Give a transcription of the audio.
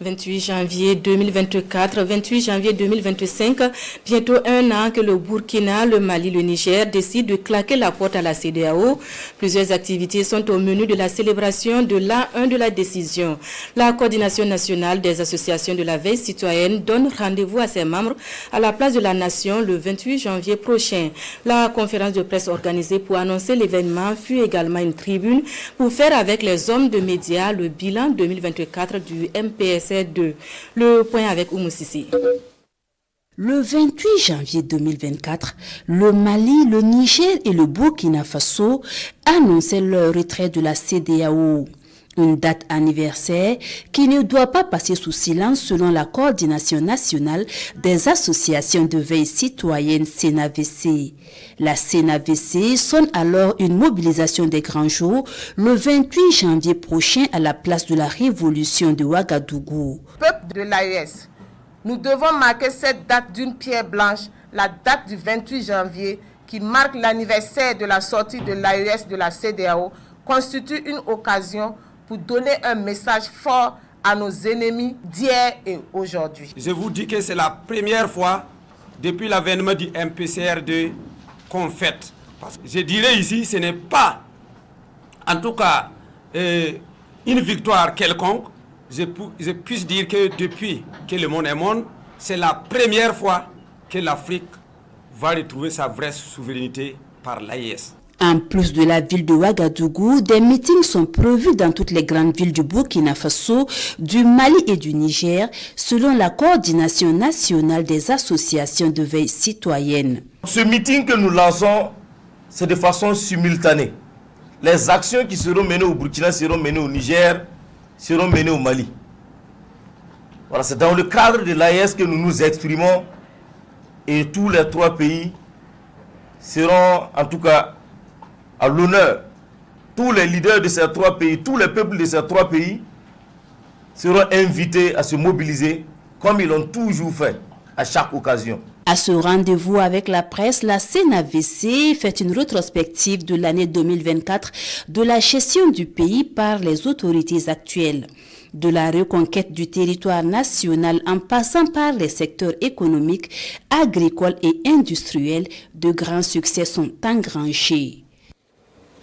28 janvier 2024, 28 janvier 2025, bientôt un an que le Burkina, le Mali, le Niger décident de claquer la porte à la CEDEAO. Plusieurs activités sont au menu de la célébration de l'An 1 de la décision. La coordination nationale des associations de la veille citoyenne donne rendez-vous à ses membres à la place de la Nation le 28 janvier prochain. La conférence de presse organisée pour annoncer l'événement fut également une tribune pour faire avec les hommes de médias le bilan 2024 du MPSR 2. Le point avec Oumou Sissi. Le 28 janvier 2024, le Mali, le Niger et le Burkina Faso annonçaient leur retrait de la CEDEAO. Une date anniversaire qui ne doit pas passer sous silence selon la coordination nationale des associations de veille citoyenne CENAVC. La CENAVC sonne alors une mobilisation des grands jours le 28 janvier prochain à la place de la Révolution de Ouagadougou. Peuple de l'AES, nous devons marquer cette date d'une pierre blanche, la date du 28 janvier qui marque l'anniversaire de la sortie de l'AES de la CEDEAO, constitue une occasion pour donner un message fort à nos ennemis d'hier et aujourd'hui. Je vous dis que c'est la première fois depuis l'avènement du MPCR2 qu'on fête. Parce que je dirais ici, ce n'est pas, en tout cas, une victoire quelconque. Je puisse dire que depuis que le monde est monde, c'est la première fois que l'Afrique va retrouver sa vraie souveraineté par l'AES. En plus de la ville de Ouagadougou, des meetings sont prévus dans toutes les grandes villes du Burkina Faso, du Mali et du Niger, selon la coordination nationale des associations de veille citoyenne. Ce meeting que nous lançons, c'est de façon simultanée. Les actions qui seront menées au Burkina seront menées au Niger, seront menées au Mali. Voilà, c'est dans le cadre de l'AES que nous nous exprimons et tous les trois pays seront en tout cas à l'honneur. Tous les leaders de ces trois pays, tous les peuples de ces trois pays seront invités à se mobiliser comme ils l'ont toujours fait à chaque occasion. À ce rendez-vous avec la presse, la CENAVC fait une rétrospective de l'année 2024 de la gestion du pays par les autorités actuelles. De la reconquête du territoire national en passant par les secteurs économiques, agricoles et industriels, de grands succès sont engrangés.